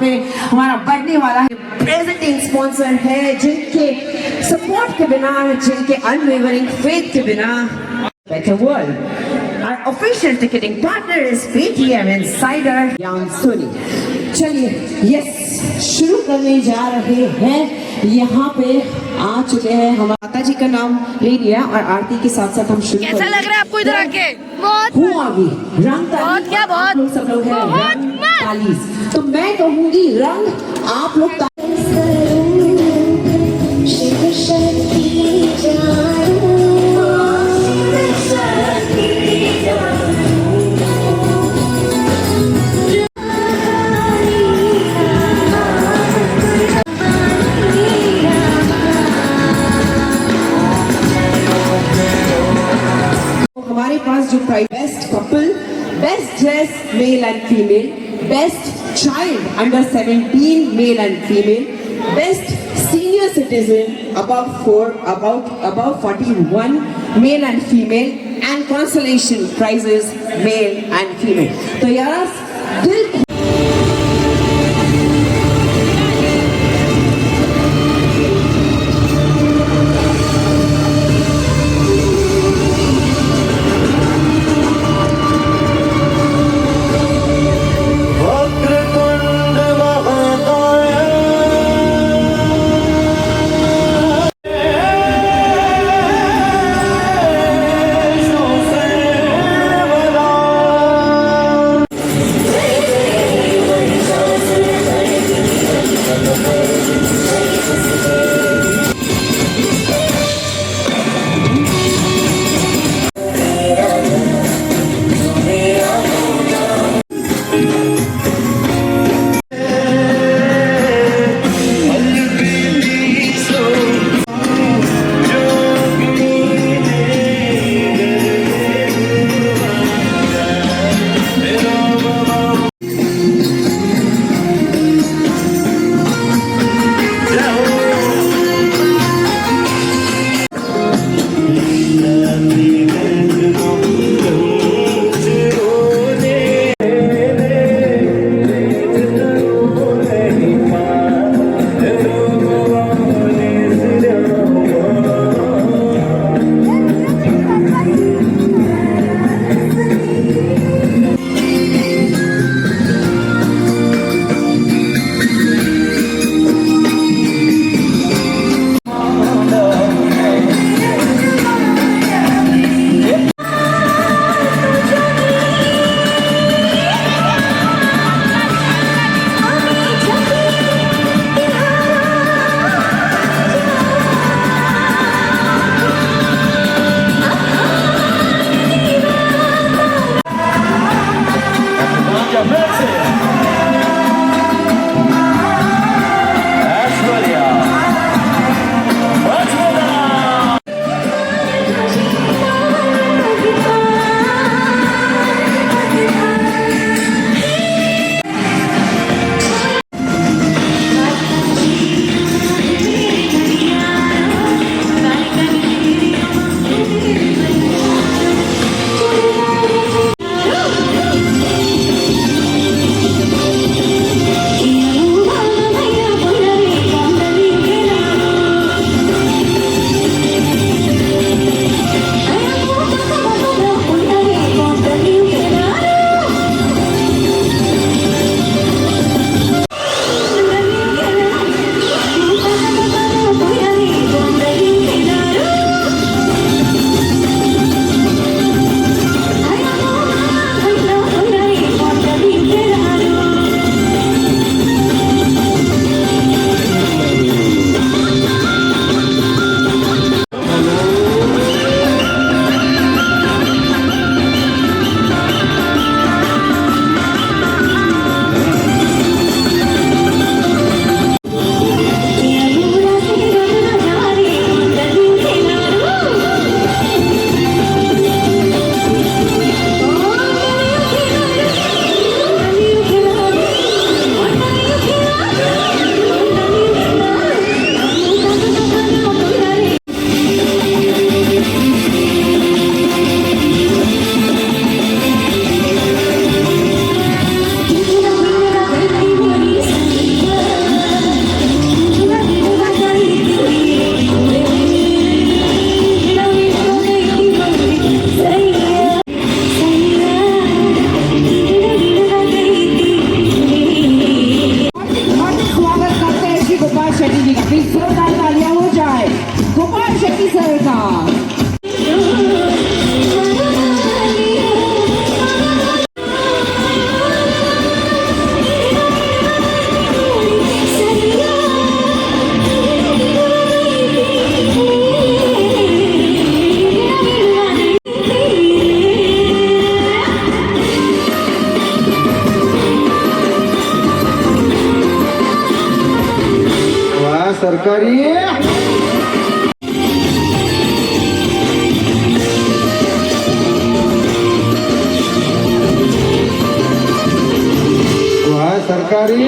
पे हमारा बढ़ने वाला है। प्रेजेंटिंग स्पॉन्सर है जिनके सपोर्ट के बिना, जिनके अनवेवरिंग फेथ के बिना better world. Our official ticketing partner is PTM Insider Suni. चलिए यस शुरू करने जा रहे हैं। यहाँ पे आ चुके हैं, हमारे माता जी का नाम ले लिया और आरती के साथ साथ हम शुरू। कैसा लग रहा है आपको इधर आके? हूँ अभी रंगताली, बहुत क्या बहुत लोग सब लोग हैं रंगताली, तो मैं कहूँगी रंग, आप लोग हमारे पास जो prize best couple, best dress male and female, best child under 17 male and female, best senior citizen above 41 male and female and consolation prizes male and female. तो यार दिल गोपाळ शेट्टी सरकार. सरकारी सरकारी